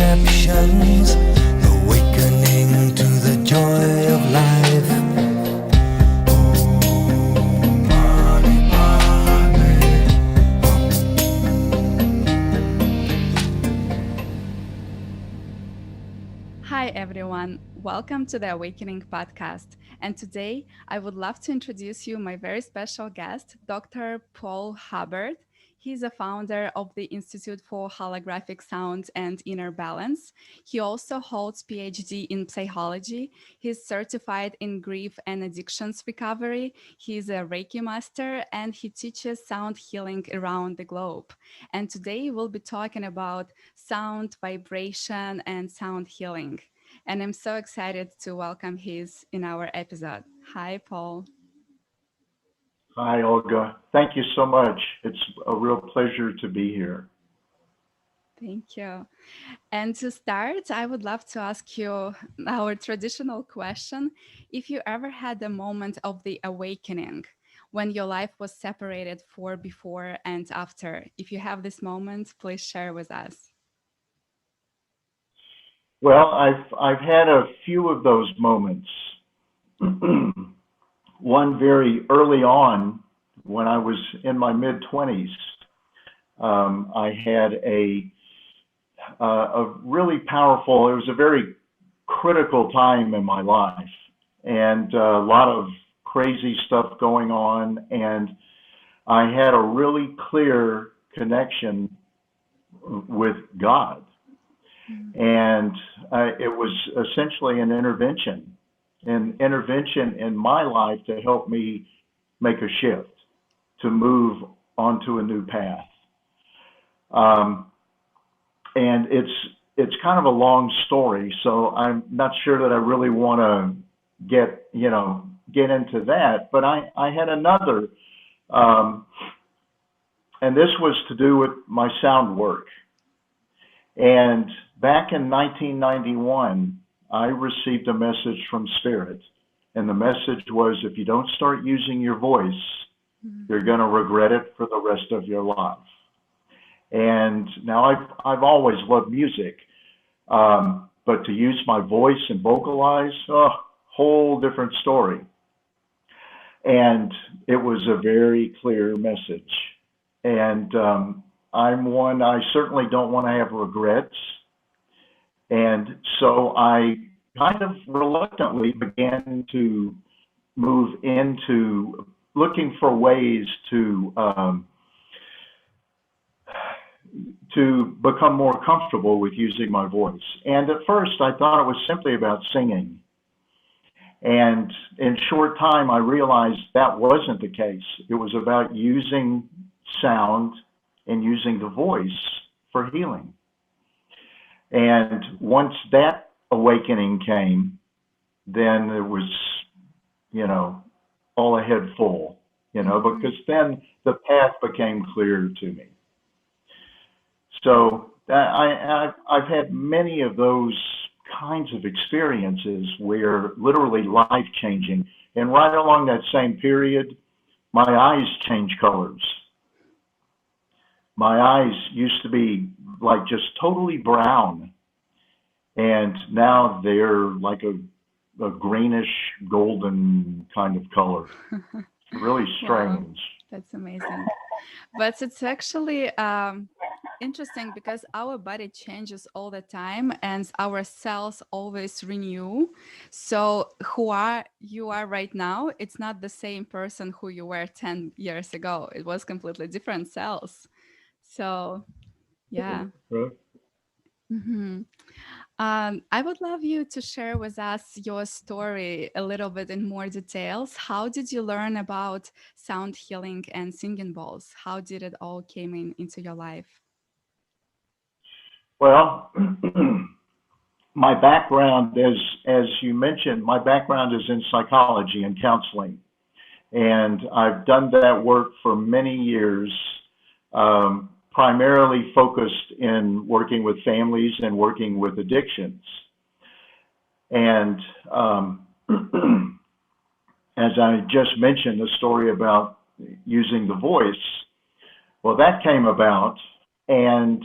perceptions, awakening to the joy of life. Hi everyone, welcome to the Awakening podcast. And today I would love to introduce you my very special guest, Dr. Paul Hubbert. He's a founder of the Institute for Holographic Sound and Inner Balance. He also holds Ph.D. in psychology. He's certified in grief and addictions recovery. He's a Reiki master and he teaches sound healing around the globe. And today we'll be talking about sound, vibration, and sound healing. And I'm so excited to welcome his in our episode. Hi, Paul. Hi, Olga. Thank you so much. It's a real pleasure to be here. Thank you. And to start, I would love to ask you our traditional question. If you ever had a moment of the awakening when your life was separated for before and after, if you have this moment, please share with us. Well, I've had a few of those moments. One very early on, when I was in my mid-20s, I had a really powerful. It was a very critical time in my life, and a lot of crazy stuff going on, and I had a really clear connection with God. And it was essentially an intervention in my life to help me make a shift, to move onto a new path. And it's kind of a long story, so I'm not sure that I really want to get into that. But I had another, and this was to do with my sound work. And back in 1991, I received a message from Spirit. And the message was, if you don't start using your voice, you're going to regret it for the rest of your life. And now I've always loved music, but to use my voice and vocalize, whole different story. And it was a very clear message. And I certainly don't want to have regrets. And so I kind of reluctantly began to move into looking for ways to become more comfortable with using my voice. And at first I thought it was simply about singing. And in short time, I realized that wasn't the case. It was about using sound and using the voice for healing. And once that awakening came, then it was, all ahead full, because then the path became clear to me. So I've had many of those kinds of experiences where literally life-changing. And right along that same period, my eyes changed colors. My eyes used to be like just totally brown, and now they're like a greenish golden kind of color. Really strange. Wow, that's amazing. But it's actually interesting because our body changes all the time and our cells always renew. So you are right now, it's not the same person who you were 10 years ago. It was completely different cells. So, yeah. I would love you to share with us your story a little bit in more details. How did you learn about sound healing and singing bowls? How did it all came into your life? Well, my background, as you mentioned, my background is in psychology and counseling. And I've done that work for many years, primarily focused in working with families and working with addictions. And as I just mentioned, the story about using the voice, well, that came about. And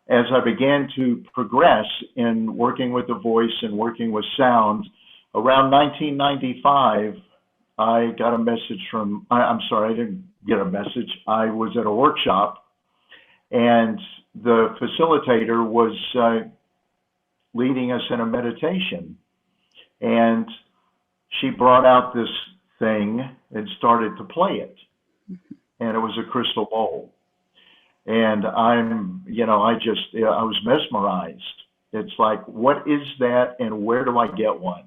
as I began to progress in working with the voice and working with sound, around 1995, I got a message from, I'm sorry, I didn't get a message. I was at a workshop, and the facilitator was leading us in a meditation. And she brought out this thing and started to play it. And it was a crystal bowl. And I was mesmerized. It's like, what is that and where do I get one?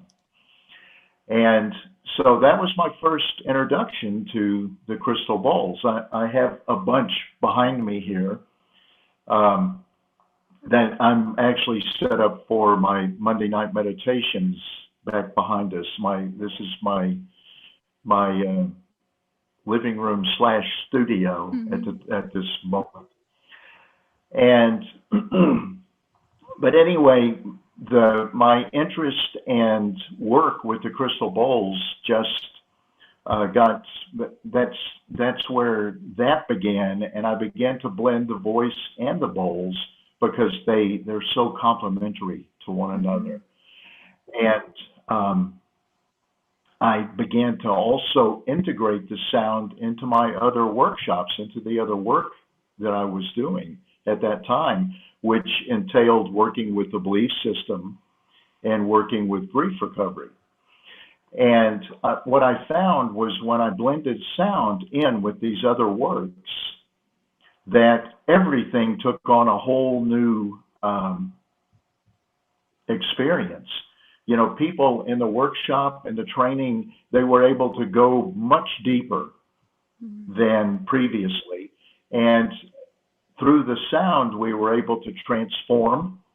And so that was my first introduction to the crystal bowls. I have a bunch behind me here that I'm actually set up for my Monday night meditations back behind us. This is my living room / studio at this moment. And but anyway, my interest and work with the crystal bowls just that's where that began, and I began to blend the voice and the bowls because they're so complementary to one another. And I began to also integrate the sound into my other workshops, into the other work that I was doing at that time, which entailed working with the belief system and working with grief recovery. And what I found was when I blended sound in with these other works, that everything took on a whole new experience. You know, people in the workshop and the training, they were able to go much deeper than previously. And through the sound, we were able to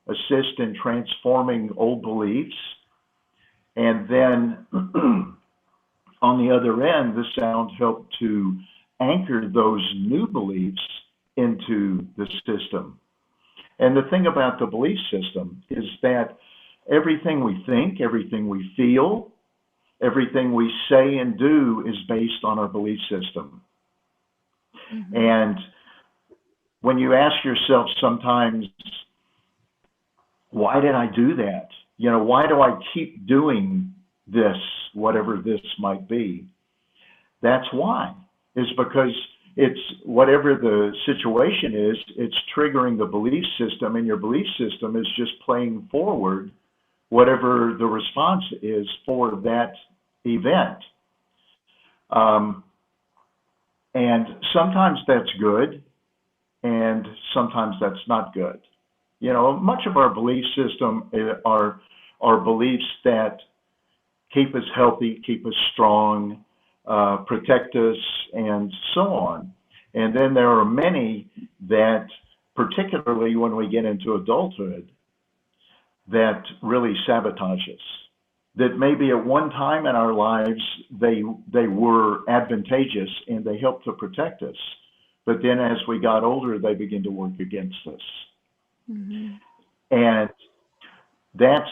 assist in transforming old beliefs. And then on the other end, the sound helped to anchor those new beliefs into the system. And the thing about the belief system is that everything we think, everything we feel, everything we say and do is based on our belief system. And when you ask yourself sometimes, why did I do that? You know, why do I keep doing this, whatever this might be? That's why. It's because it's whatever the situation is, it's triggering the belief system, and your belief system is just playing forward whatever the response is for that event. And sometimes that's good, and sometimes that's not good. You know, much of our belief system are beliefs that keep us healthy, keep us strong, protect us, and so on. And then there are many that, particularly when we get into adulthood, that really sabotage us. That maybe at one time in our lives, they were advantageous and they helped to protect us. But then as we got older, they begin to work against us. And that's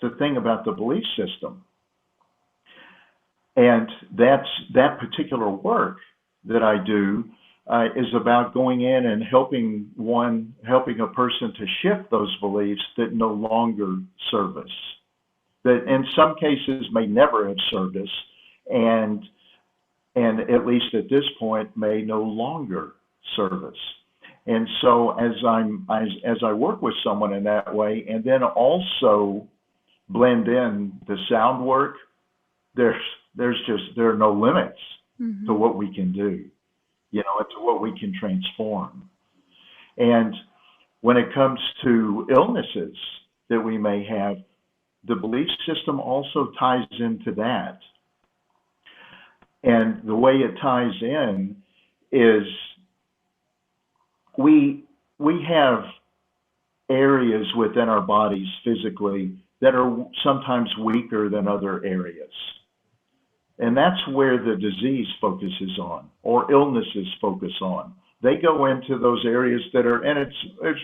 the thing about the belief system. And that particular work that I do is about going in and helping a person to shift those beliefs that no longer serve us, that in some cases may never have served us, and at least at this point may no longer serve us. And so as I work with someone in that way, and then also blend in the sound work, there are no limits to what we can do, you know, to what we can transform. And when it comes to illnesses that we may have, the belief system also ties into that. And the way it ties in is we have areas within our bodies physically that are sometimes weaker than other areas. And that's where the disease focuses on, or illnesses focus on. They go into those areas that are, and it's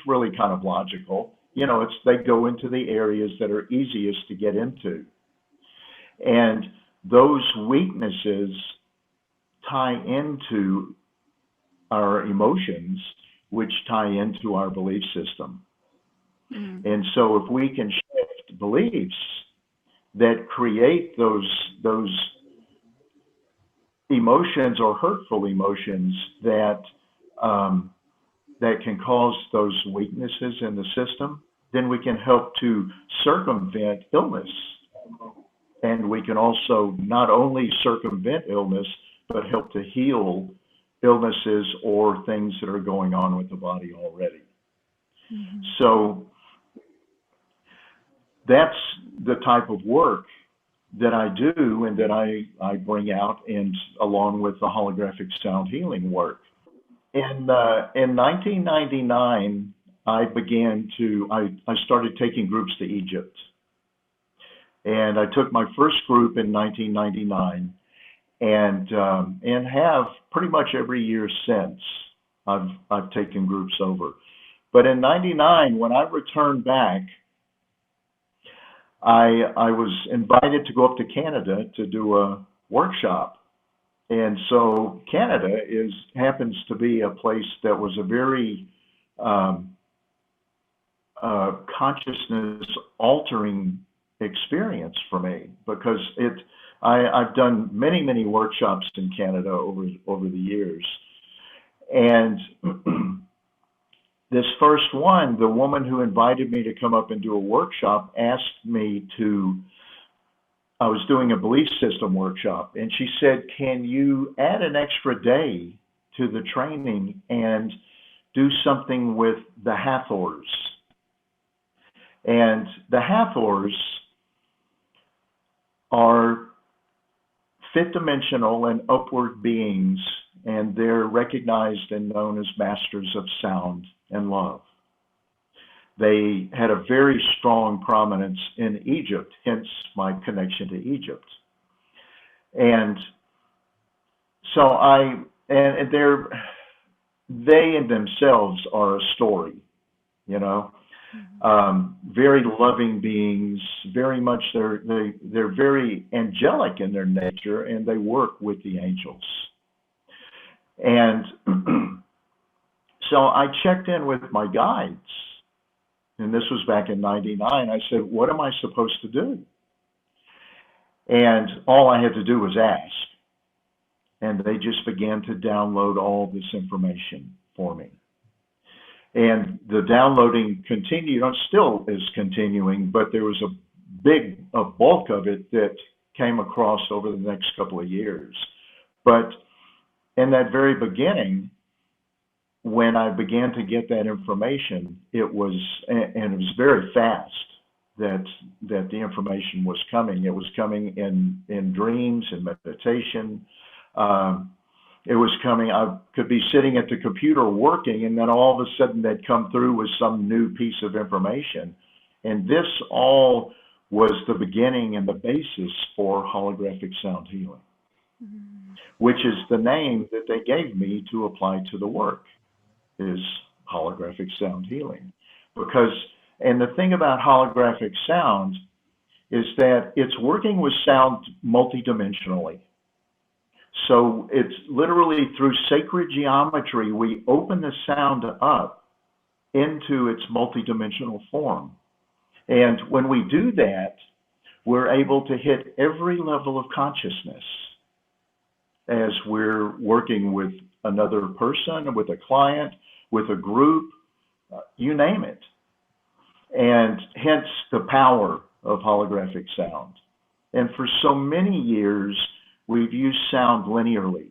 really kind of logical, you know, they go into the areas that are easiest to get into. And those weaknesses tie into our emotions which tie into our belief system. Mm. And so if we can shift beliefs that create those emotions or hurtful emotions that that can cause those weaknesses in the system, then we can help to circumvent illness. And we can also not only circumvent illness, but help to heal illnesses or things that are going on with the body already. Mm-hmm. So that's the type of work that I do and that I bring out, and along with the holographic sound healing work. In 1999, I started taking groups to Egypt. And I took my first group in 1999, and have pretty much every year since. I've taken groups over. But in '99, when I returned back, I was invited to go up to Canada to do a workshop. And so Canada happens to be a place that was a very consciousness altering experience for me, because I've done many workshops in Canada over the years. And this first one, the woman who invited me to come up and do a workshop asked me I was doing a belief system workshop, and she said, can you add an extra day to the training and do something with the Hathors? And the Hathors are fifth dimensional and upward beings, and they're recognized and known as masters of sound and love. They had a very strong prominence in Egypt, hence my connection to Egypt. And so they in themselves are a story, you know. Very loving beings, very much they're very angelic in their nature, and they work with the angels. And so I checked in with my guides, and this was back in '99. I said, what am I supposed to do? And all I had to do was ask, and they just began to download all this information for me. And the downloading continued, still is continuing, but there was a bulk of it that came across over the next couple of years. But in that very beginning, when I began to get that information, it was very fast that the information was coming. It was coming in dreams and meditation. It was coming, I could be sitting at the computer working, and then all of a sudden they'd come through with some new piece of information. And this all was the beginning and the basis for holographic sound healing, which is the name that they gave me to apply to the work, is holographic sound healing. And the thing about holographic sound is that it's working with sound multidimensionally. So it's literally through sacred geometry, we open the sound up into its multidimensional form. And when we do that, we're able to hit every level of consciousness as we're working with another person, with a client, with a group, you name it. And hence the power of holographic sound. And for so many years, we've used sound linearly,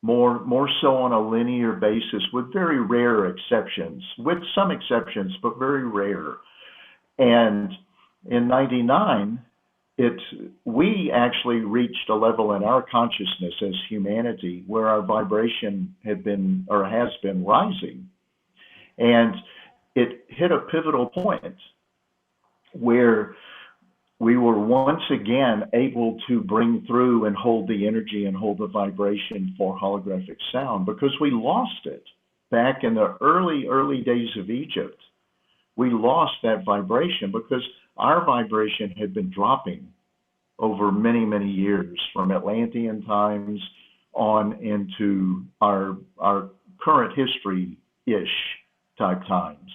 more so on a linear basis, with very rare exceptions, with some exceptions, but very rare. And in '99, we actually reached a level in our consciousness as humanity where our vibration has been rising. And it hit a pivotal point where we were once again able to bring through and hold the energy and hold the vibration for holographic sound, because we lost it back in the early days of Egypt. We lost that vibration because our vibration had been dropping over many years, from Atlantean times on into our current history type times.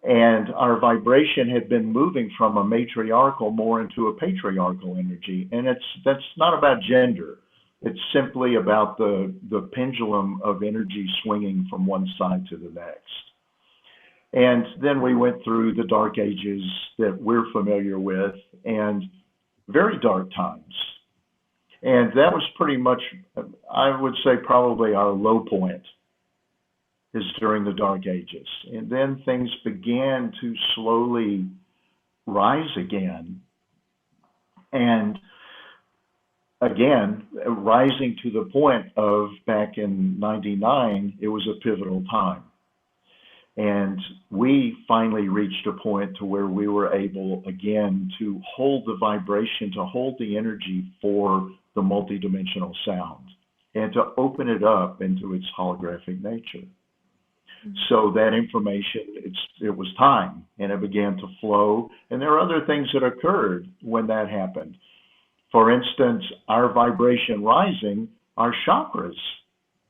And our vibration had been moving from a matriarchal more into a patriarchal energy. And that's not about gender. It's simply about the pendulum of energy swinging from one side to the next. And then we went through the dark ages that we're familiar with, and very dark times. And that was pretty much, I would say, probably our low point is during the dark ages. And then things began to slowly rise again. And again, rising to the point of back in 99, it was a pivotal time. And we finally reached a point to where we were able, again, to hold the vibration, to hold the energy for the multidimensional sound, and to open it up into its holographic nature. Mm-hmm. So that information, it was time, and it began to flow. And there are other things that occurred when that happened. For instance, our vibration rising, our chakras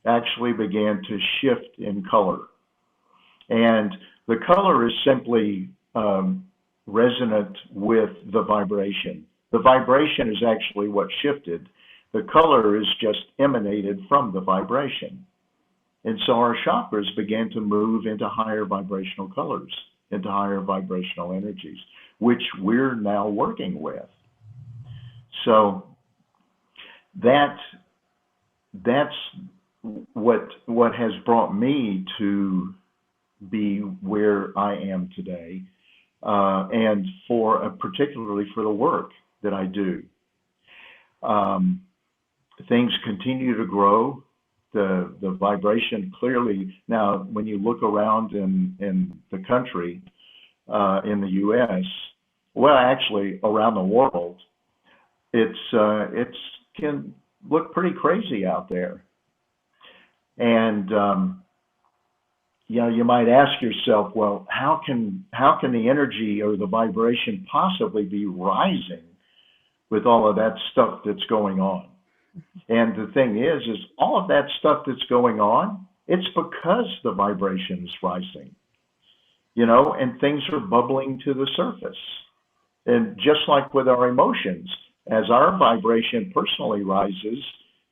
actually began to shift in color. And the color is simply resonant with the vibration. The vibration is actually what shifted. The color is just emanated from the vibration. And so our chakras began to move into higher vibrational colors, into higher vibrational energies, which we're now working with. So that's what has brought me to be where I am today, and particularly for the work that I do. Things continue to grow. The vibration clearly now, when you look around in the country, in the U.S., well, actually around the world, it can look pretty crazy out there, and you might ask yourself, well, how can the energy or the vibration possibly be rising with all of that stuff that's going on? And the thing is all of that stuff that's going on, it's because the vibration is rising, and things are bubbling to the surface. And just like with our emotions, as our vibration personally rises,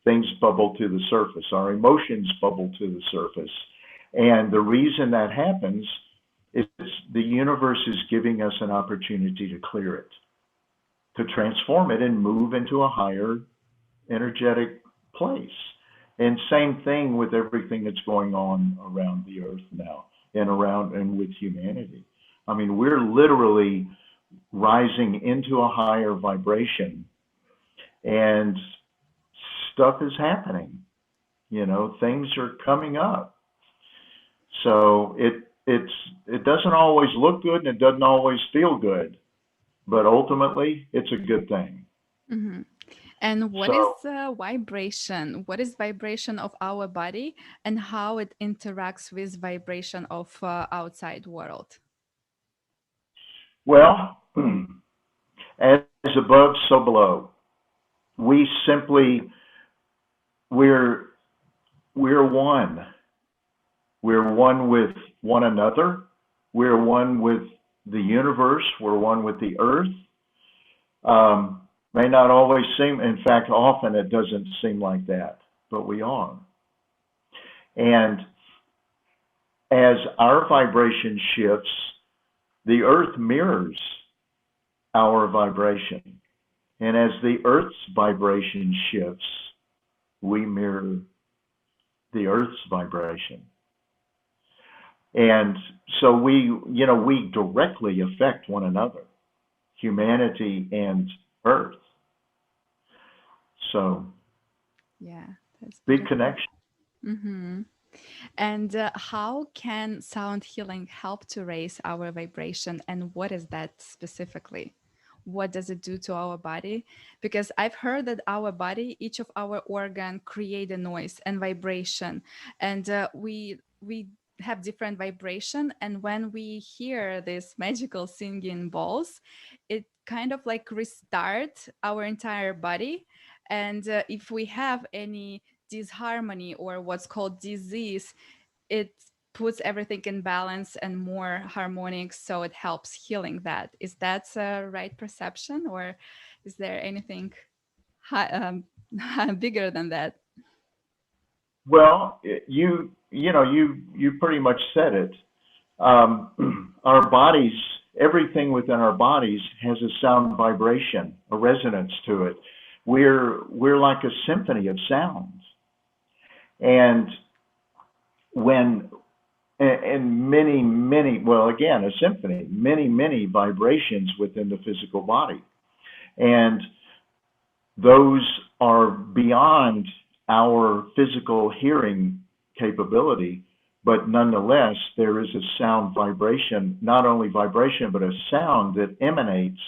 things bubble to the surface. Our emotions bubble to the surface. And the reason that happens is the universe is giving us an opportunity to clear it, to transform it and move into a higher energetic place. And same thing with everything that's going on around the earth now and with humanity. I mean, we're literally rising into a higher vibration, and stuff is happening. Things are coming up. So it doesn't always look good, and it doesn't always feel good, but ultimately it's a good thing. Mm-hmm. And what is vibration? What is vibration of our body, and how it interacts with vibration of outside world? Well, as above, so below. We simply, we're one. We're one with one another. We're one with the universe. We're one with the earth. May not always seem, in fact, often it doesn't seem like that, but we are. And as our vibration shifts, the earth mirrors our vibration. And as the earth's vibration shifts, we mirror the earth's vibration. And so we directly affect one another, humanity and earth. So, yeah, that's big connection. Mm-hmm. And how can sound healing help to raise our vibration? And what is that specifically? What does it do to our body? Because I've heard that our body, each of our organ create a noise and vibration, and we have different vibration. And when we hear this magical singing bowls, it kind of like restart our entire body. And if we have any disharmony or what's called disease, it puts everything in balance and more harmonics, so it helps healing that. Is that a right perception, or is there anything bigger than that? Well, you pretty much said it. Our bodies, everything within our bodies has a sound vibration, a resonance to it. We're like a symphony of sounds, and when and many, well, again, a symphony, many vibrations within the physical body, and those are beyond our physical hearing capability, but nonetheless, there is a sound vibration, not only vibration, but a sound that emanates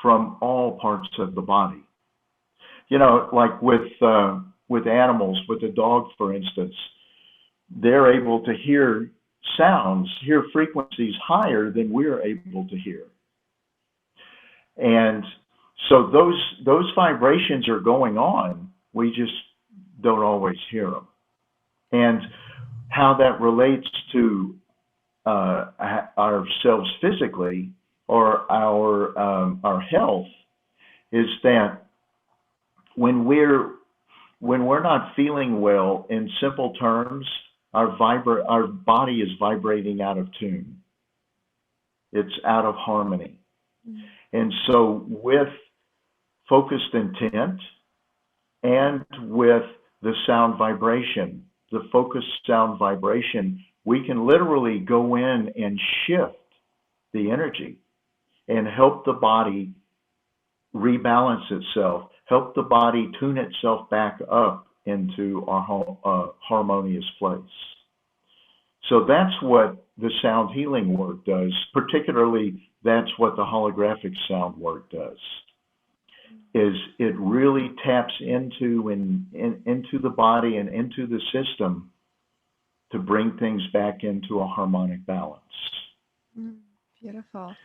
from all parts of the body. Like with animals, with a dog, for instance, they're able to hear sounds, hear frequencies higher than we're able to hear. And so those vibrations are going on. We just don't always hear them. And how that relates to ourselves physically, or our health, is that when we're not feeling well, in simple terms, our body is vibrating out of tune. It's out of harmony. And so with focused intent and with the sound vibration, the focused sound vibration, we can literally go in and shift the energy and help the body rebalance itself, help the body tune itself back up into a harmonious place. So that's what the sound healing work does. Particularly, that's what the holographic sound work does. Is it really taps into the body and into the system to bring things back into a harmonic balance. Beautiful.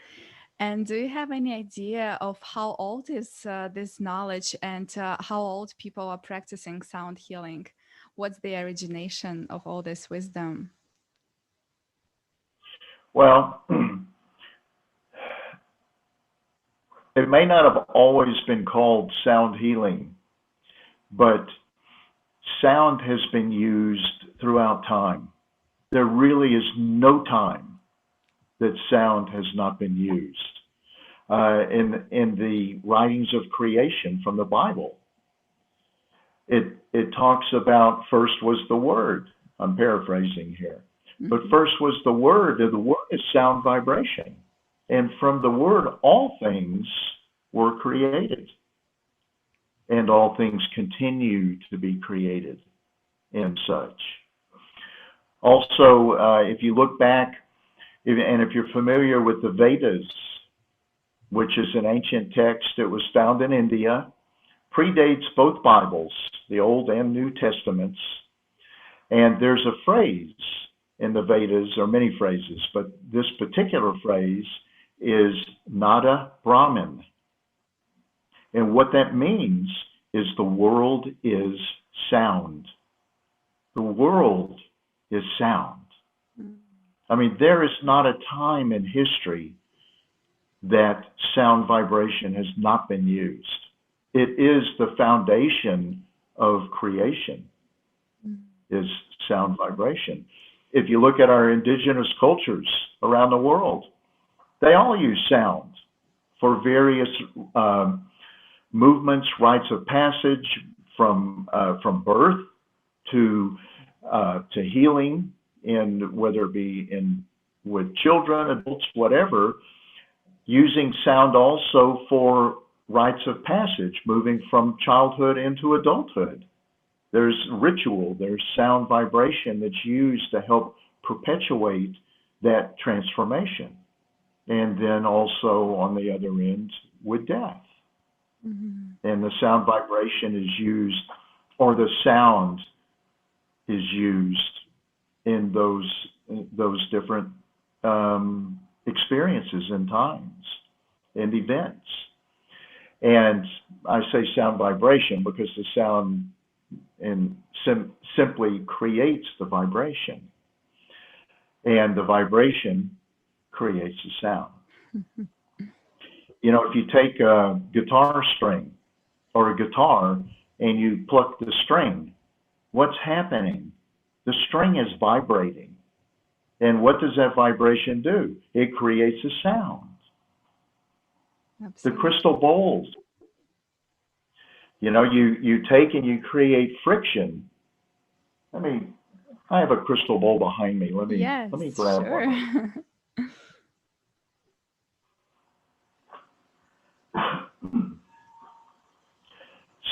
And do you have any idea of how old is this knowledge, and how old people are practicing sound healing? What's the origination of all this wisdom? Well, it may not have always been called sound healing, but sound has been used throughout time. There really is no time that sound has not been used. In the writings of creation from the Bible, it talks about first was the Word. I'm paraphrasing here. But first was the Word, and the Word is sound vibration. And from the Word, all things were created. And all things continue to be created and such. Also, if you look back, and if you're familiar with the Vedas, which is an ancient text that was found in India, predates both Bibles, the Old and New Testaments. And there's a phrase in the Vedas, or many phrases, but this particular phrase is Nada Brahman. And what that means is the world is sound. The world is sound. I mean, there is not a time in history that sound vibration has not been used. It is the foundation of creation, is sound vibration. If you look at our indigenous cultures around the world, they all use sound for various movements, rites of passage, from birth to healing, in whether it be with children, adults, whatever, using sound also for rites of passage, moving from childhood into adulthood. There's ritual, there's sound vibration that's used to help perpetuate that transformation. And then also on the other end with death. And the sound vibration is used, or the sound is used in those different experiences and times and events. And I say sound vibration because the sound simply creates the vibration. and the vibration creates the sound. You know, if you take a guitar string or a guitar and you pluck the string, what's happening? The string is vibrating. And what does that vibration do? It creates a sound. Absolutely. The crystal bowls, you know, you take and you create friction. I have a crystal bowl behind me. Let me grab sure. one.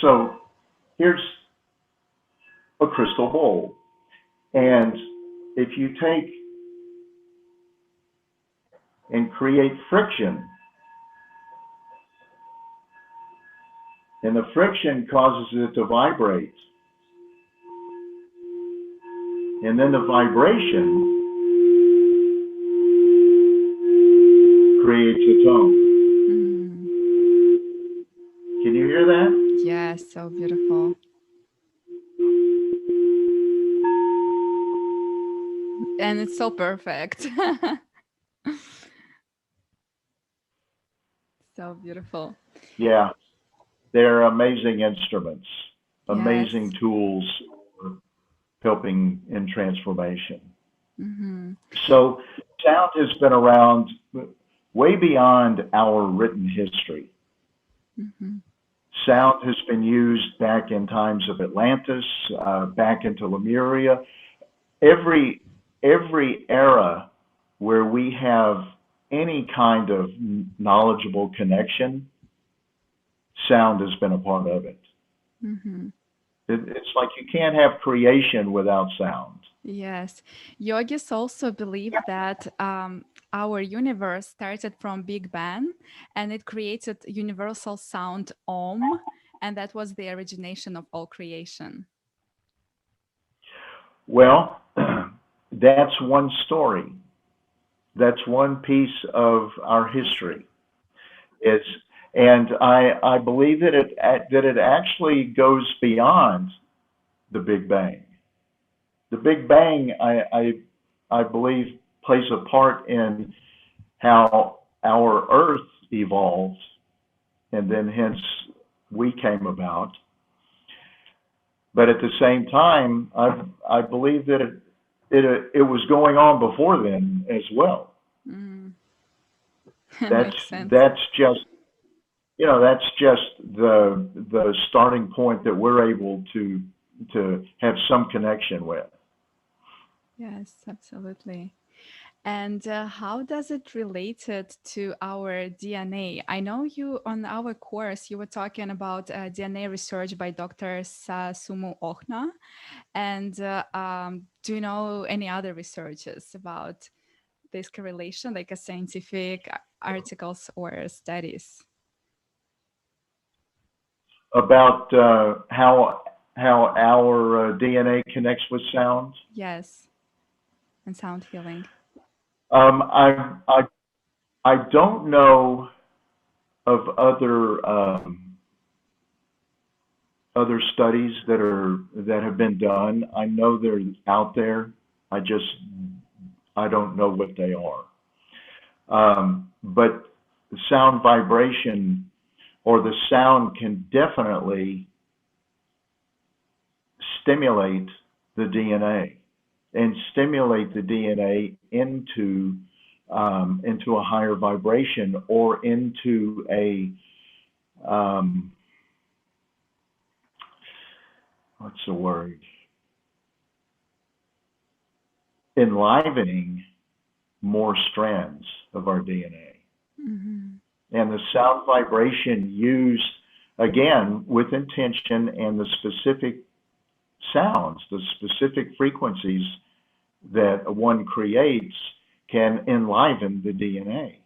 So here's a crystal bowl. And if you take and create friction, and the friction causes it to vibrate, and then the vibration creates a tone. Can you hear that? Yes, so beautiful. And it's so perfect. So beautiful. Yeah, they're amazing instruments, amazing Yes. tools for helping in transformation. Mm-hmm. So sound has been around way beyond our written history. Mm-hmm. Sound has been used back in times of Atlantis, back into Lemuria. Every era where we have any kind of knowledgeable connection, sound has been a part of it. Mm-hmm. It's like you can't have creation without sound. Yes. Yogis also believe that our universe started from Big Bang and it created universal sound Om, and that was the origination of all creation. Well, that's one story. That's one piece of our history. It's and I believe that it actually goes beyond the Big Bang. The Big Bang, I believe, plays a part in how our Earth evolved, and then hence we came about. But at the same time, I believe that it was going on before then as well. Mm. That's just the starting point that we're able to have some connection with. Yes, absolutely. And how does it relate it to our DNA? I know you on our course you were talking about DNA research by Dr. Sumu Ohna. And do you know any other researches about this correlation, like a scientific articles or studies? About how our DNA connects with sound. Yes, and sound healing. I don't know of other studies that have been done. I know they're out there. I don't know what they are. But the sound vibration or the sound can definitely stimulate the DNA and stimulate the DNA into a higher vibration or into a what's the word? Enlivening more strands of our DNA. Mm-hmm. And the sound vibration used, again, with intention and the specific sounds, the specific frequencies that one creates can enliven the DNA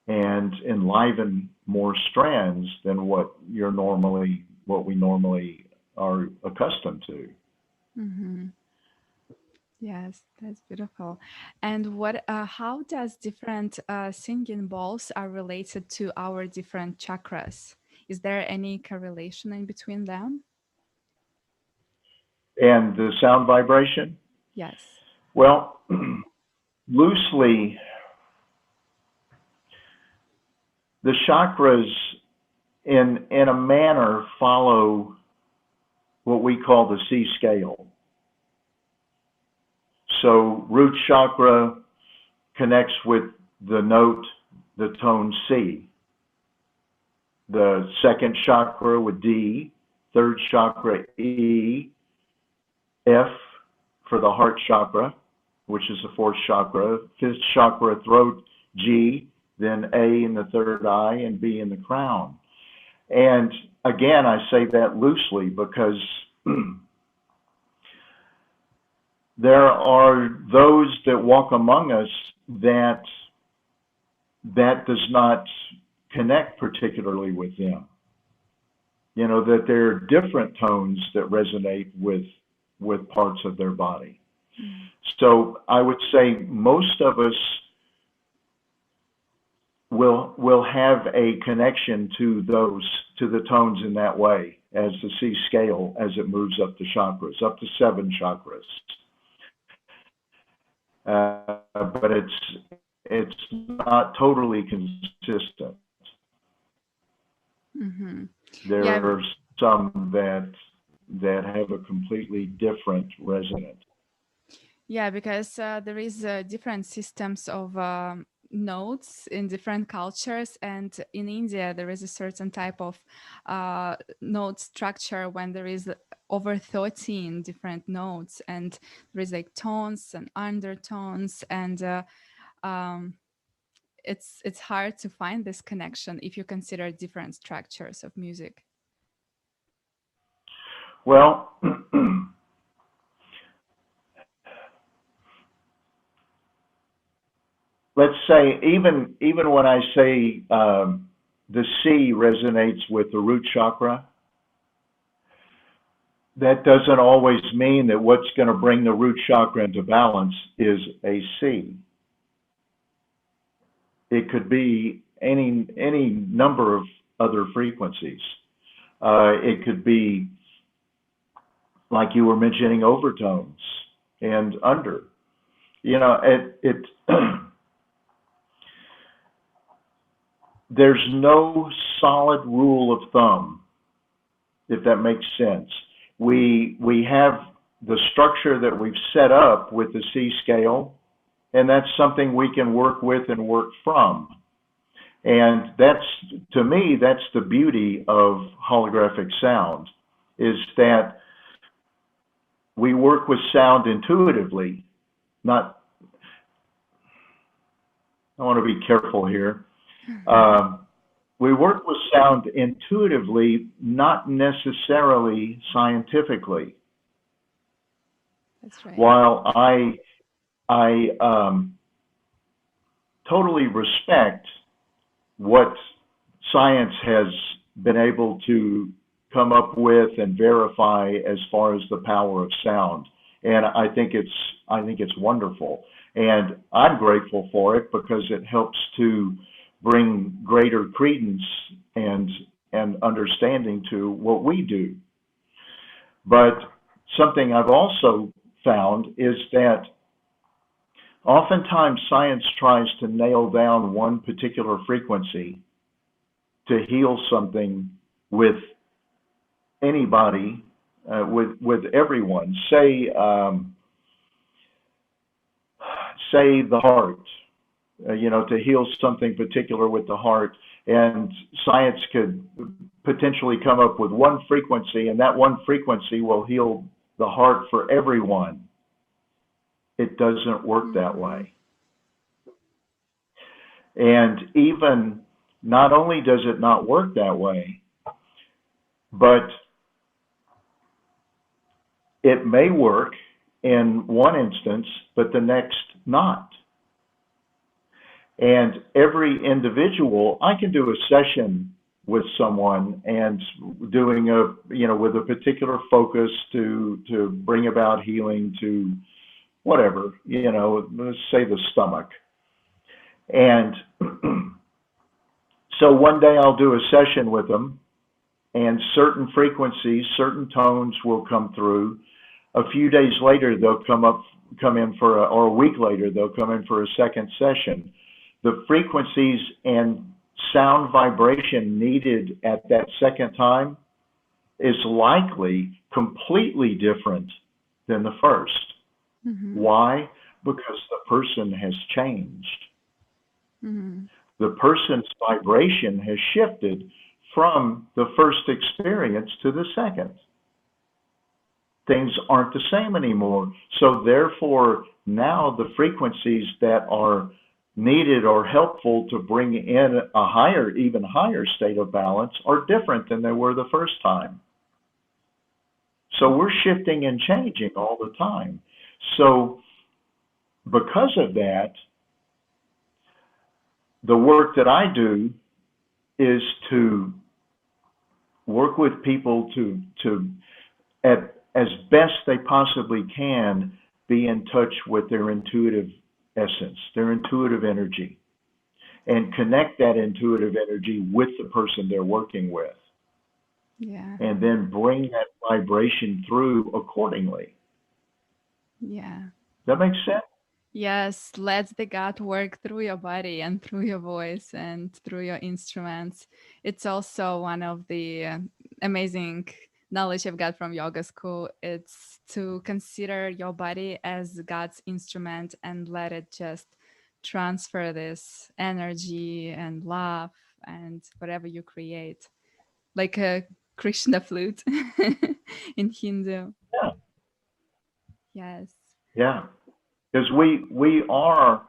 and enliven more strands than what we normally are accustomed to. Mm-hmm. Yes, that's beautiful. And how does different singing bowls are related to our different chakras? Is there any correlation in between them? And the sound vibration, Yes. Well, loosely, the chakras in a manner follow what we call the C scale. So root chakra connects with the note, the tone C. The second chakra with D, third chakra E, F for the heart chakra, which is the fourth chakra, fifth chakra throat, G, then A in the third eye, and B in the crown. And again, I say that loosely because there are those that walk among us that does not connect particularly with them. You know, that there are different tones that resonate with parts of their body. So I would say most of us will have a connection to the tones in that way, as the C scale, as it moves up the chakras, up to 7 chakras. But it's not totally consistent. Mm-hmm. There Yeah. are some that have a completely different resonance. Yeah, because there is different systems of notes in different cultures, and in India there is a certain type of note structure when there is over 13 different notes, and there is like tones and undertones, and it's hard to find this connection if you consider different structures of music. Well, let's say even when I say the C resonates with the root chakra, that doesn't always mean that what's going to bring the root chakra into balance is a C. It could be any number of other frequencies. It could be, like you were mentioning, overtones and under. You know, it there's no solid rule of thumb, if that makes sense. We have the structure that we've set up with the C scale, and that's something we can work with and work from. And that's, to me, that's the beauty of holographic sound, is that we work with sound intuitively, not, I want to be careful here. We work with sound intuitively, not necessarily scientifically. That's right. While I totally respect what science has been able to come up with and verify as far as the power of sound, and I think it's wonderful, and I'm grateful for it because it helps to bring greater credence and understanding to what we do. But something I've also found is that oftentimes science tries to nail down one particular frequency to heal something with anybody, with everyone. Say the heart. To heal something particular with the heart, and science could potentially come up with one frequency, and that one frequency will heal the heart for everyone. It doesn't work that way. And even not only does it not work that way, but it may work in one instance, but the next not. And every individual, I can do a session with someone and doing with a particular focus to bring about healing to whatever, let's say the stomach. And so one day I'll do a session with them, and certain frequencies, certain tones will come through. A few days later, they'll come up come in for or a week later, they'll come in for a second session. The frequencies and sound vibration needed at that second time is likely completely different than the first. Mm-hmm. Why? Because the person has changed. Mm-hmm. The person's vibration has shifted from the first experience to the second. Things aren't the same anymore. So therefore, now the frequencies that are needed or helpful to bring in a higher, even higher state of balance are different than they were the first time. So we're shifting and changing all the time. So because of that, the work that I do is to work with people to as best they possibly can, be in touch with their intuitive essence, their intuitive energy, and connect that intuitive energy with the person they're working with. Yeah. And then bring that vibration through accordingly. Yeah. That makes sense? Yes, let the God work through your body and through your voice and through your instruments. It's also one of the amazing knowledge I've got from yoga school. It's to consider your body as God's instrument and let it just transfer this energy and love and whatever you create, like a Krishna flute in Hindu. Yeah. Yes. Yeah. Because we are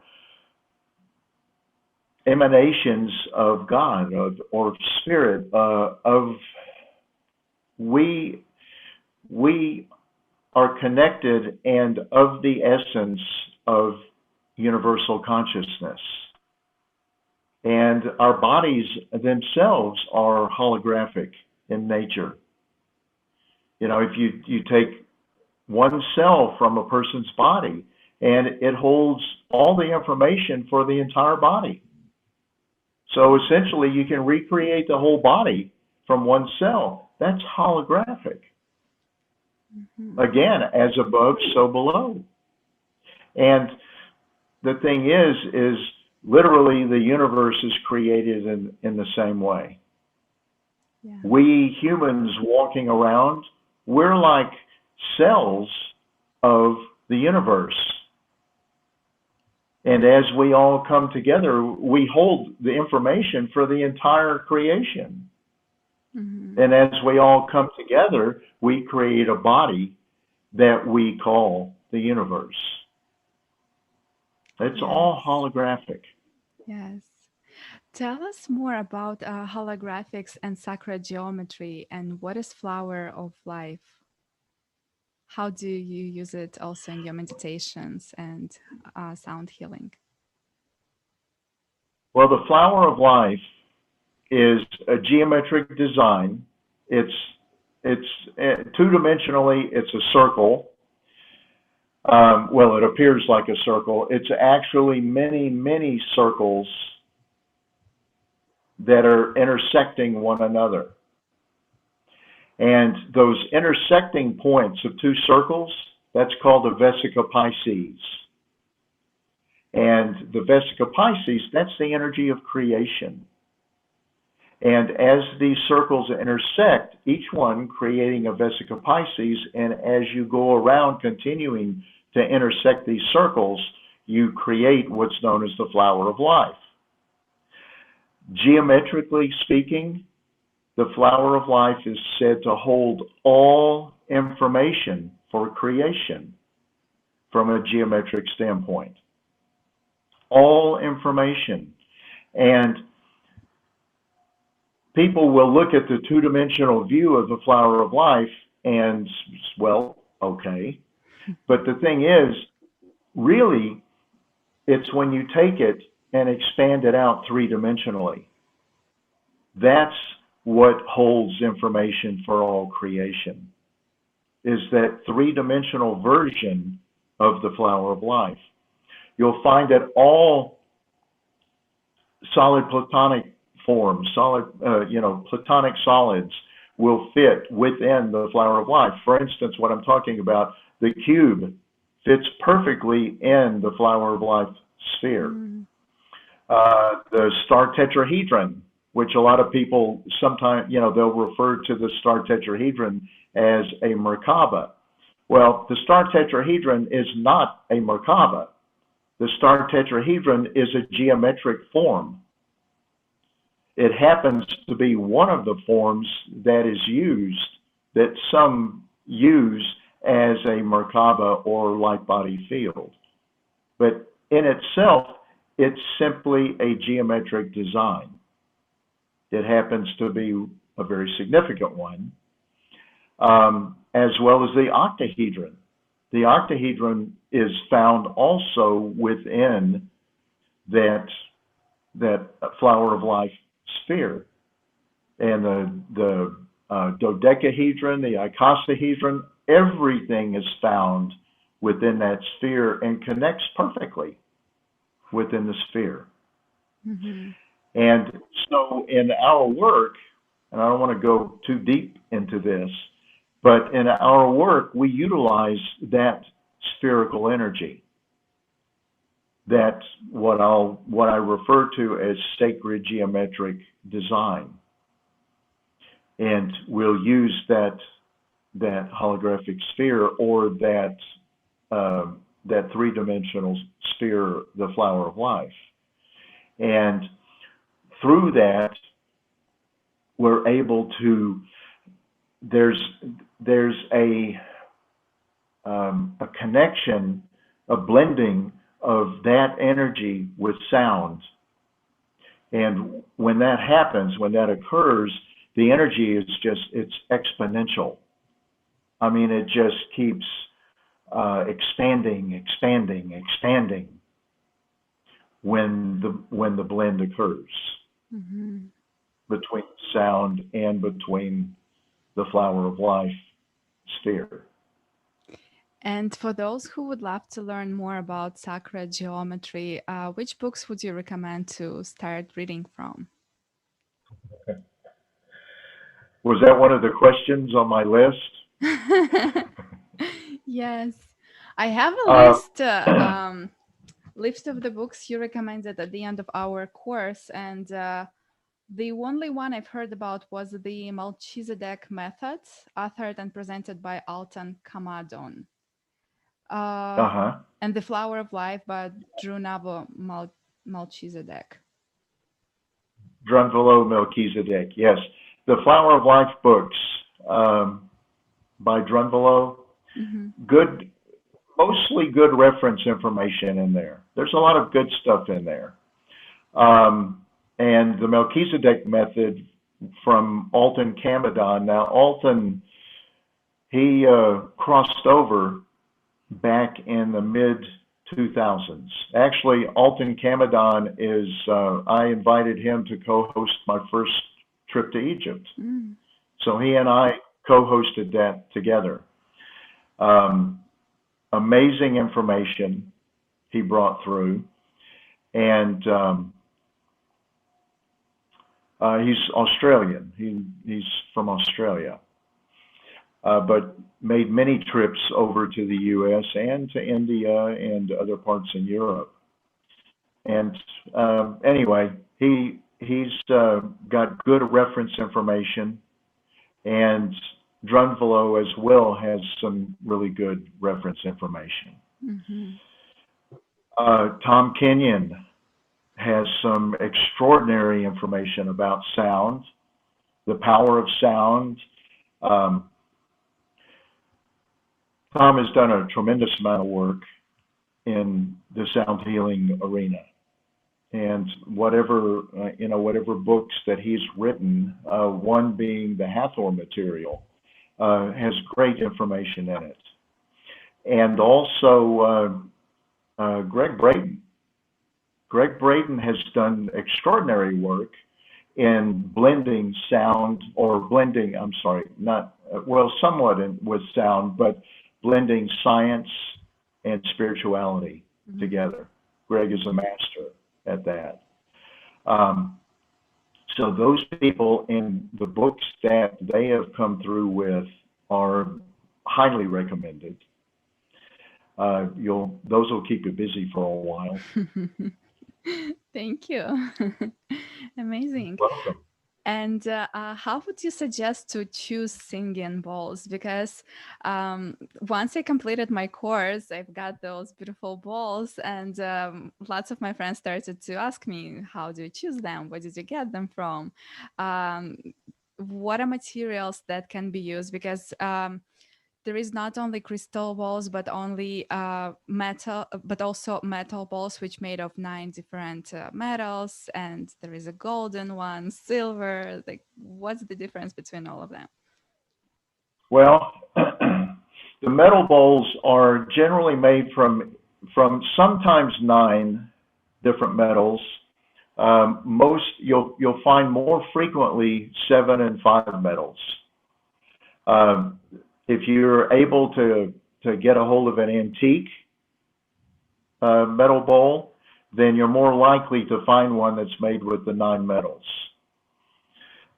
emanations of God, or spirit, we are connected and of the essence of universal consciousness. And our bodies themselves are holographic in nature. You know, if you take one cell from a person's body, and it holds all the information for the entire body. So essentially, you can recreate the whole body from one cell. That's holographic. Mm-hmm. Again, as above, so below. And the thing is literally the universe is created in the same way. Yeah. We humans walking around, we're like cells of the universe. And as we all come together, we hold the information for the entire creation. Mm-hmm. And as we all come together, we create a body that we call the universe. It's Yes. all holographic. Yes. Tell us more about holographics and sacred geometry and what is flower of life? How do you use it also in your meditations and sound healing? Well, the flower of life is a geometric design. It's two-dimensionally, it's a circle. Well, it appears like a circle. It's actually many, many circles that are intersecting one another. And those intersecting points of two circles, that's called the Vesica Pisces. And the Vesica Pisces, that's the energy of creation. And as these circles intersect, each one creating a Vesica Pisces, and as you go around continuing to intersect these circles, you create what's known as the flower of life. Geometrically speaking, the flower of life is said to hold all information for creation from a geometric standpoint. All information. And people will look at the two-dimensional view of the flower of life and, well, okay. But the thing is, really, it's when you take it and expand it out three-dimensionally. That's what holds information for all creation, is that three-dimensional version of the flower of life. You'll find that all solid platonic forms, platonic solids will fit within the flower of life. For instance, what I'm talking about, the cube fits perfectly in the flower of life sphere. The star tetrahedron, which a lot of people sometimes, they'll refer to the star tetrahedron as a Merkaba. Well, the star tetrahedron is not a Merkaba. The star tetrahedron is a geometric form. It happens to be one of the forms that is used, that some use as a Merkaba or light body field. But in itself, it's simply a geometric design. It happens to be a very significant one, as well as the octahedron. The octahedron is found also within that flower of life sphere. And the dodecahedron, the icosahedron, everything is found within that sphere and connects perfectly within the sphere. And so in our work, and I don't want to go too deep into this, but in our work, we utilize that spherical energy, that what I refer to as sacred geometric design. And we'll use that holographic sphere or that three-dimensional sphere, the flower of life. And through that, we're able to, there's a connection, a blending of that energy with sound. And when that happens, when that occurs, the energy is it's exponential. I mean, it just keeps expanding when the blend occurs between sound and between the flower of life sphere. And for those who would love to learn more about sacred geometry, which books would you recommend to start reading from? Was that one of the questions on my list? Yes. I have a list of the books you recommended at the end of our course, and the only one I've heard about was the Melchizedek method, authored and presented by Alton, Camadon. And the Flower of Life by Drunvalo Melchizedek. Drunvalo Melchizedek, yes. The Flower of Life books by Drunvalo, good, mostly good reference information in there. There's a lot of good stuff in there. And the Melchizedek method from Alton Camadon. Now, Alton, he crossed over back in the mid-2000s. Actually, Alton Camadon is, I invited him to co-host my first trip to Egypt. So he and I co-hosted that together. Amazing information he brought through. And he's Australian. He's from Australia. But made many trips over to the U.S. and to India and other parts in Europe. And anyway, he's got good reference information, and Drunvalo as well has some really good reference information. Tom Kenyon has some extraordinary information about sound, the power of sound. Tom has done a tremendous amount of work in the sound healing arena, and whatever books that he's written, one being the Hathor material, has great information in it. And also Greg Braden. Greg Braden has done extraordinary work in blending sound, or blending, I'm sorry, not, well, somewhat with sound, but blending science and spirituality together. Greg is a master at that. So those people in the books that they have come through with are highly recommended. those will keep you busy for a while. Thank you. Amazing. Welcome. And how would you suggest to choose singing bowls? Because once I completed my course, I've got those beautiful bowls, and lots of my friends started to ask me, how do you choose them? Where did you get them from? Um, what are materials that can be used? Because there is not only crystal balls, but only metal, but also metal balls, which made of 9 different metals, and there is a golden one, silver. Like, what's the difference between all of them? Well, the metal bowls are generally made from sometimes 9 different metals. Most you'll find more frequently 7 and 5 metals. If you're able to get a hold of an antique metal bowl, then you're more likely to find one that's made with the 9 metals.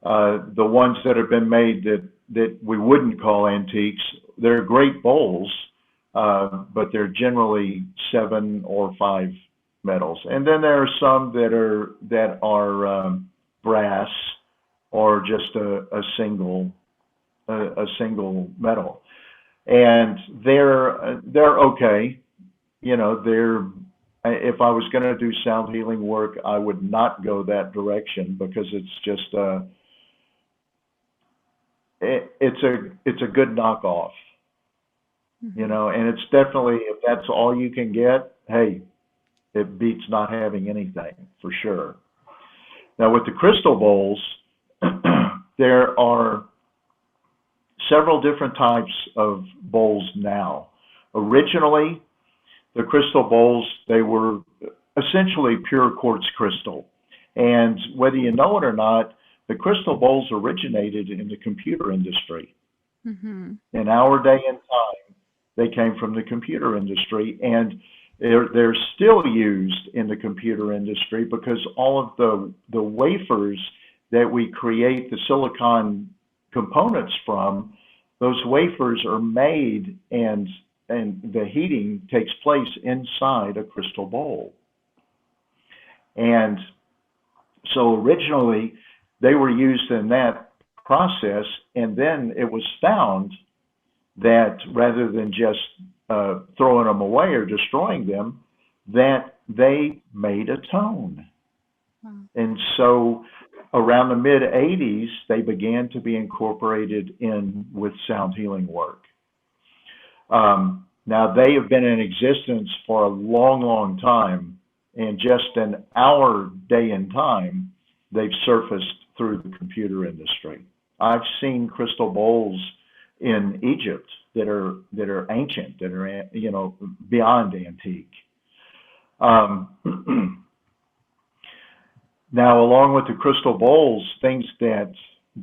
The ones that have been made that we wouldn't call antiques, they're great bowls, but they're generally 7 or 5 metals. And then there are some that are brass or just a single metal, and they're okay. You know, if I was going to do sound healing work, I would not go that direction, because it's just it's a good knockoff, you know, and it's definitely, if that's all you can get, hey, it beats not having anything, for sure. Now with the crystal bowls, there are several different types of bowls now. Originally, the crystal bowls, they were essentially pure quartz crystal. And whether you know it or not, the crystal bowls originated in the computer industry. In our day and time, they came from the computer industry, and they're still used in the computer industry, because all of the wafers that we create the silicon components from, those wafers are made, and the heating takes place inside a crystal bowl. And so originally they were used in that process, and then it was found that rather than just throwing them away or destroying them, that they made a tone. And so around the mid-'80s, they began to be incorporated in with sound healing work. Now, they have been in existence for a long, long time, and just in our day and time, they've surfaced through the computer industry. I've seen crystal bowls in Egypt that are ancient, that are, you know, beyond antique. Now, along with the crystal bowls, things that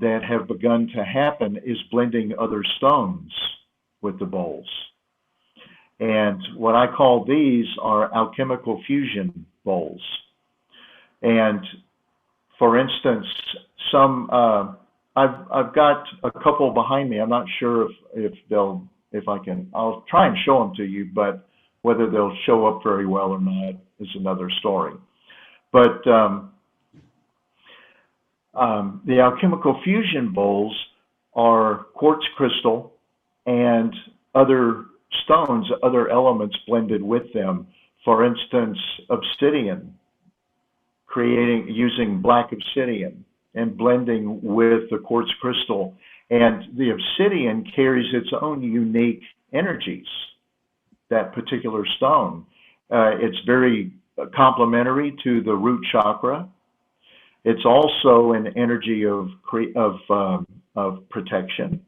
have begun to happen is blending other stones with the bowls. And what I call these are alchemical fusion bowls. And for instance, some I've got a couple behind me. I'm not sure if I can. I'll try and show them to you, but whether they'll show up very well or not is another story. But the alchemical fusion bowls are quartz crystal and other stones, other elements blended with them. For instance, obsidian, using black obsidian and blending with the quartz crystal. And the obsidian carries its own unique energies, that particular stone. It's very complementary to the root chakra. It's also an energy of protection.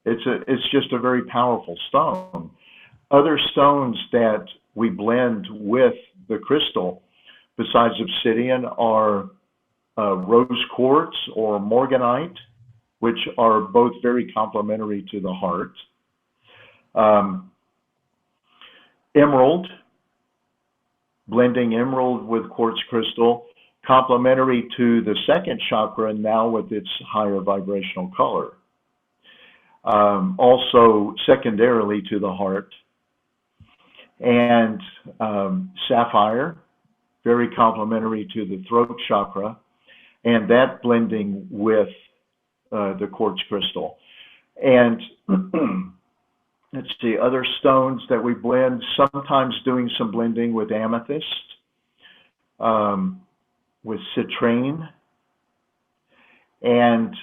It's just a very powerful stone. Other stones that we blend with the crystal, besides obsidian, are rose quartz or morganite, which are both very complementary to the heart. Emerald, blending emerald with quartz crystal, complementary to the second chakra now with its higher vibrational color. Also secondarily to the heart. and sapphire, very complementary to the throat chakra, and that blending with the quartz crystal. And let's see, other stones that we blend, sometimes doing some blending with amethyst, with citrine, and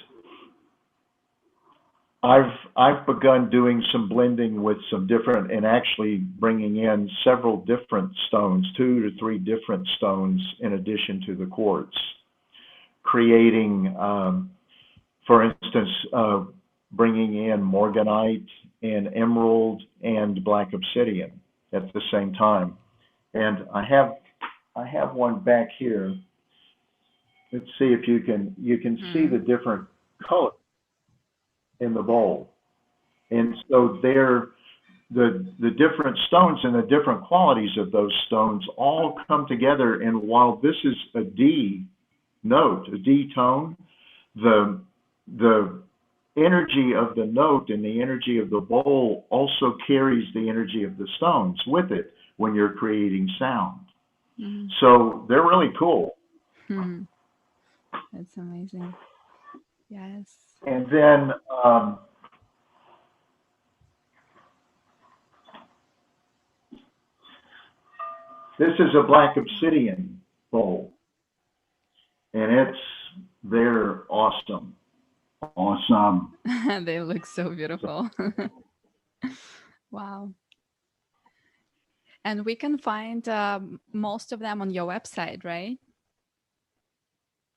I've begun doing some blending with some different, and actually bringing in several different stones, 2 to 3 different stones in addition to the quartz, creating, for instance, bringing in morganite and emerald and black obsidian at the same time. And I have one back here. Let's see if you can see the different colors in the bowl. And so they're the different stones and the different qualities of those stones all come together. And while this is a D note, a D tone, the energy of the note and the energy of the bowl also carries the energy of the stones with it when you're creating sound. So they're really cool. That's amazing. Yes. And then this is a black obsidian bowl, and they're awesome. Awesome. They look so beautiful. Wow. And we can find most of them on your website, right?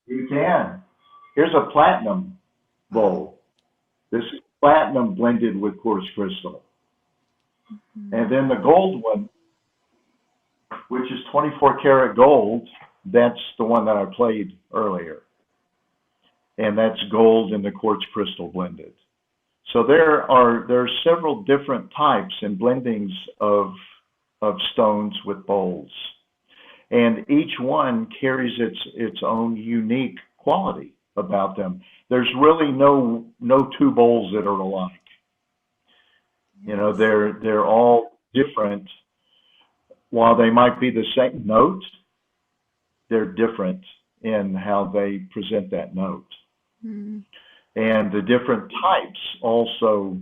You can. Here's a platinum bowl. This is platinum blended with quartz crystal. And then the gold one, which is 24 karat gold, that's the one that I played earlier. And that's gold and the quartz crystal blended. So there are several different types and blendings of stones with bowls. And each one carries its own unique quality about them. There's really no 2 bowls that are alike. You know, they're all different. While they might be the same note, they're different in how they present that note. And the different types also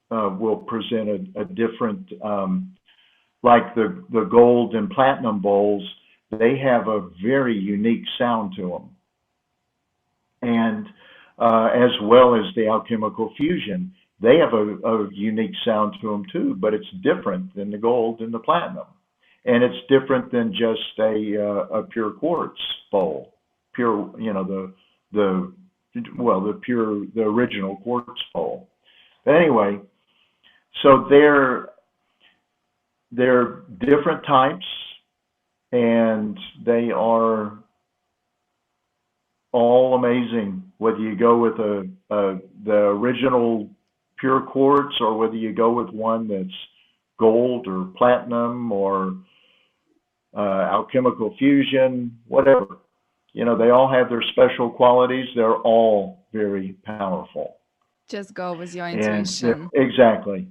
will present a different, like the gold and platinum bowls, they have a very unique sound to them. And as well as the alchemical fusion, they have a unique sound to them too, but it's different than the gold and the platinum. And it's different than just a pure quartz bowl, pure, you know, the original quartz bowl. But anyway, so they're different types, and they are all amazing. Whether you go with the original pure quartz, or whether you go with one that's gold or platinum or alchemical fusion, whatever. You know, they all have their special qualities. They're all very powerful. Just go with your intuition. Exactly.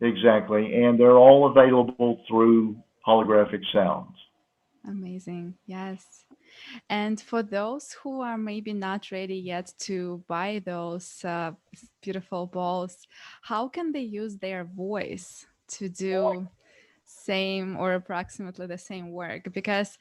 And they're all available through Holographic Sound. Amazing. Yes. And for those who are maybe not ready yet to buy those beautiful balls, how can they use their voice to do same or approximately the same work? Because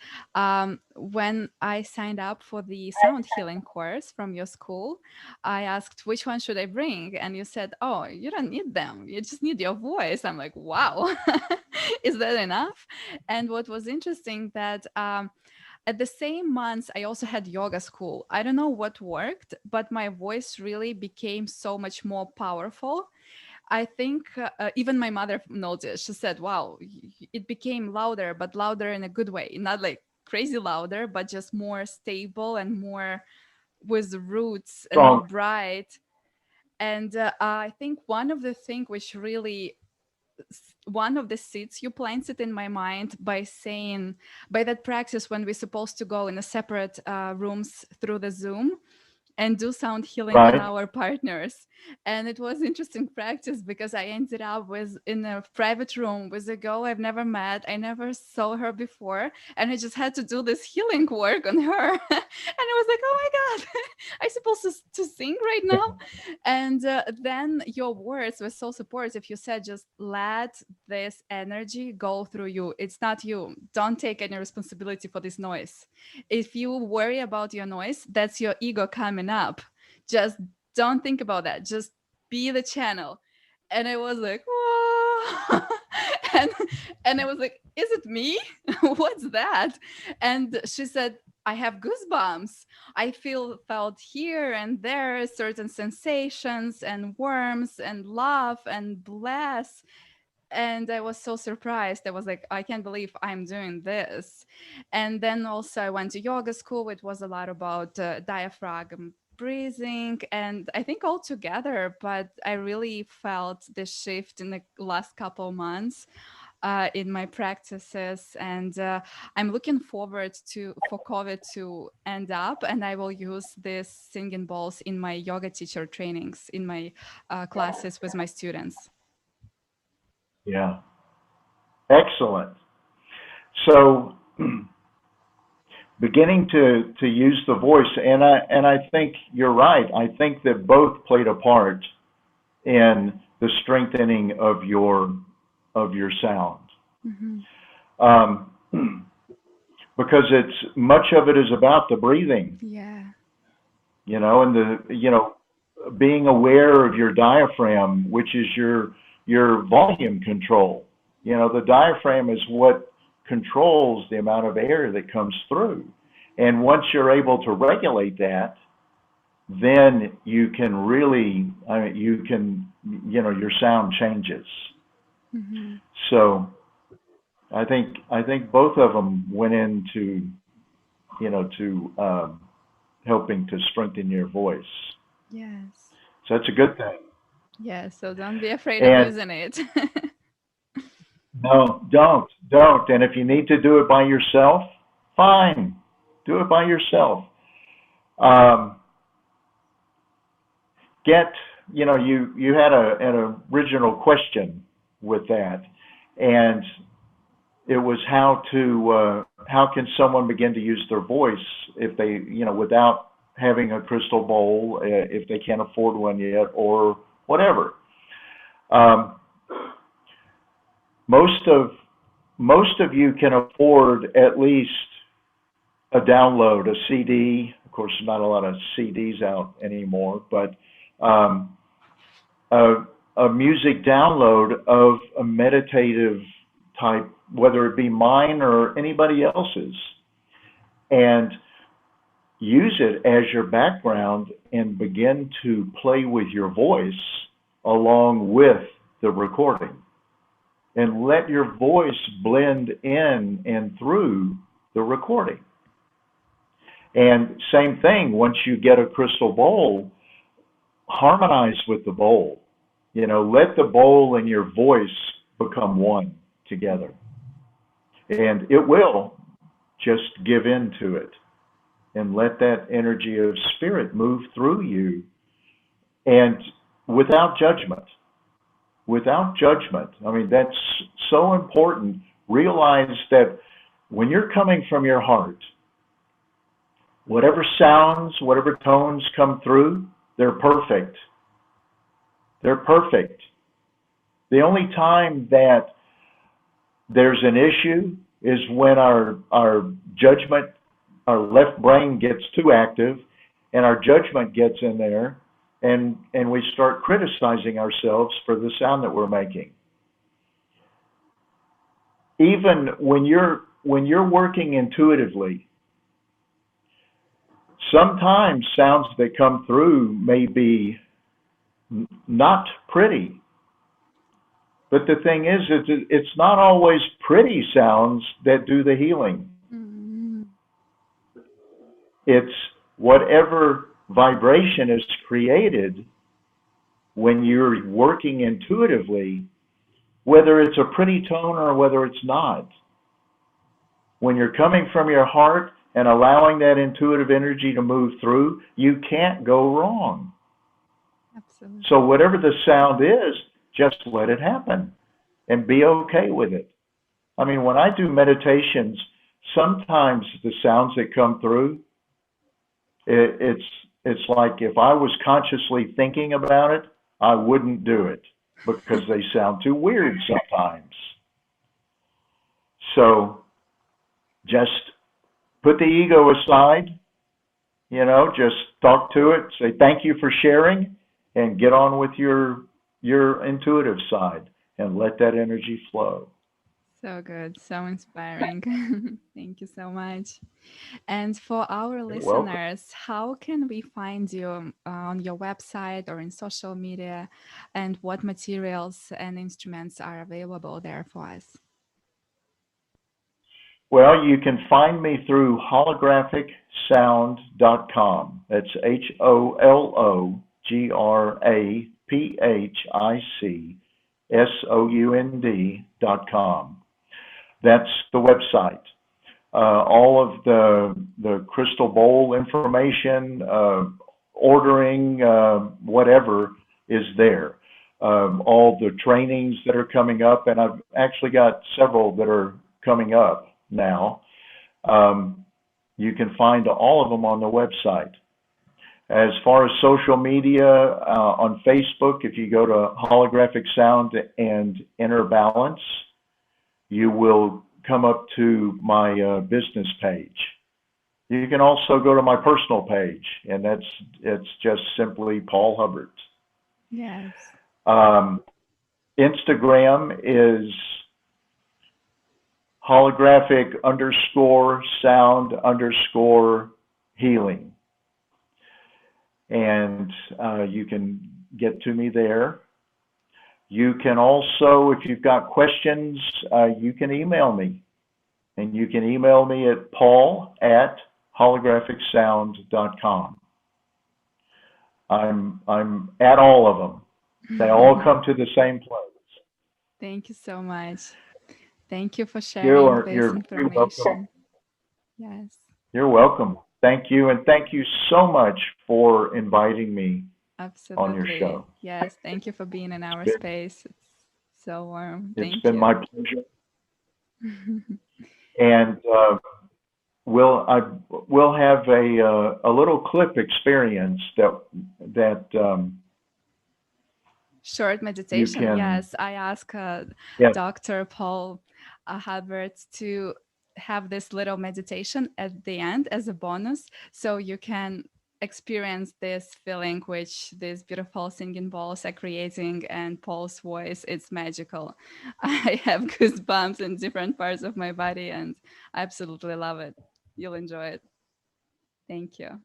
when I signed up for the sound healing course from your school, I asked which one should I bring, and you said, oh, you don't need them, you just need your voice. I'm like, wow. Is that enough? And what was interesting that at the same month, I also had yoga school. I don't know what worked, but my voice really became so much more powerful. I think even my mother noticed. She said, wow, it became louder, but louder in a good way. Not like crazy louder, but just more stable and more with roots and more bright. And I think one of the things which really, one of the seeds you planted in my mind by that practice when we're supposed to go in a separate rooms through the Zoom, and do sound healing on Right. our partners. And it was interesting practice because I ended up with in a private room with a girl I've never met. I never saw her before. And I just had to do this healing work on her. And I was like, oh my God, I supposed to sing right now? And then your words were so supportive. You said, just let this energy go through you. It's not you. Don't take any responsibility for this noise. If you worry about your noise, that's your ego coming up. Just don't think about that. Just be the channel. And I was like, whoa. and and I was like, is it me? What's that? And she said, I have goosebumps. I felt here and there certain sensations and warmth and love and bless. And I was so surprised. I was like, I can't believe I'm doing this. And then also I went to yoga school. It was a lot about diaphragm breathing, and I think all together, but I really felt the shift in the last couple months in my practices, and I'm looking forward to for COVID to end up, and I will use these singing bowls in my yoga teacher trainings, in my classes with my students. Yeah. Excellent. So beginning to use the voice, and I think you're right. I think that both played a part in the strengthening of your sound. Mm-hmm. Um, because it's much of it is about the breathing, Yeah. and being aware of your diaphragm, which is your volume control. The diaphragm is what controls the amount of air that comes through. And once you're able to regulate that, then you can really, your sound changes. Mm-hmm. So I think both of them went into, helping to strengthen your voice. Yes. So that's a good thing. Yeah. So don't be afraid of And using it. no, don't. And if you need to do it by yourself, fine, do it by yourself. Um, you had an original question with that, and it was how can someone begin to use their voice if they, without having a crystal bowl, if they can't afford one yet, or whatever. Um, most of you can afford at least a download, a CD. Of course, not a lot of CDs out anymore, but a music download of a meditative type, whether it be mine or anybody else's, and use it as your background and begin to play with your voice along with the recording. And let your voice blend in and through the recording. And same thing, once you get a crystal bowl, harmonize with the bowl. Let the bowl and your voice become one together. And it will just give in to it and let that energy of spirit move through you, and without judgment. Without judgment. I mean, that's so important. Realize that when you're coming from your heart, whatever sounds, whatever tones come through, they're perfect. They're perfect. The only time that there's an issue is when our judgment, our left brain gets too active, and our judgment gets in there, and we start criticizing ourselves for the sound that we're making. Even when you're working intuitively, sometimes sounds that come through may be not pretty. But the thing is, it's not always pretty sounds that do the healing. Mm-hmm. It's whatever vibration is created when you're working intuitively, whether it's a pretty tone or whether it's not. When you're coming from your heart, and allowing that intuitive energy to move through, you can't go wrong. Absolutely. So whatever the sound is, just let it happen and be okay with it. I mean, when I do meditations, sometimes the sounds that come through, it's like if I was consciously thinking about it, I wouldn't do it because they sound too weird sometimes. So just put the ego aside, you know, just talk to it, say thank you for sharing, and get on with your intuitive side and let that energy flow. So good, so inspiring. Thank you so much. And for our You're welcome. listeners, how can we find you on your website or in social media? And what materials and instruments are available there for us? Well, you can find me through holographicsound.com. That's HOLOGRAPHICSOUND.com. That's the website. All of the crystal bowl information, ordering, whatever is there. All the trainings that are coming up, and I've actually got several that are coming up now. You can find all of them on the website. As far as social media, on Facebook, if you go to Holographic Sound and Inner Balance, you will come up to my business page. You can also go to my personal page, and it's just simply Paul Hubbert. Yes. Instagram is holographic_sound_healing. And you can get to me there. You can also, if you've got questions, you can email me. And you can email me at paul@holographicsound.com. I'm at all of them. They all come to the same place. Thank you so much. Thank you for sharing this You're information. welcome. Yes. You're welcome. Thank you, and thank you so much for inviting me Absolutely. on your show. Yes, thank you for being in our space. It's so warm. It's Thank been you. my pleasure. And we'll have a little clip experience that Short meditation. can, Yes, I asked yes. Dr. Paul Hubbert to have this little meditation at the end as a bonus, so you can experience this feeling which these beautiful singing bowls are creating, and Paul's voice, it's magical. I have goosebumps in different parts of my body, and I absolutely love it. You'll enjoy it. Thank you.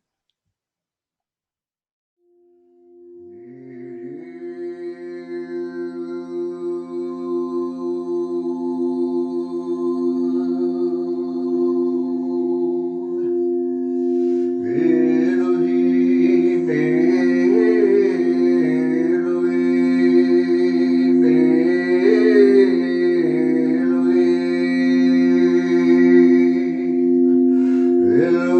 Hello.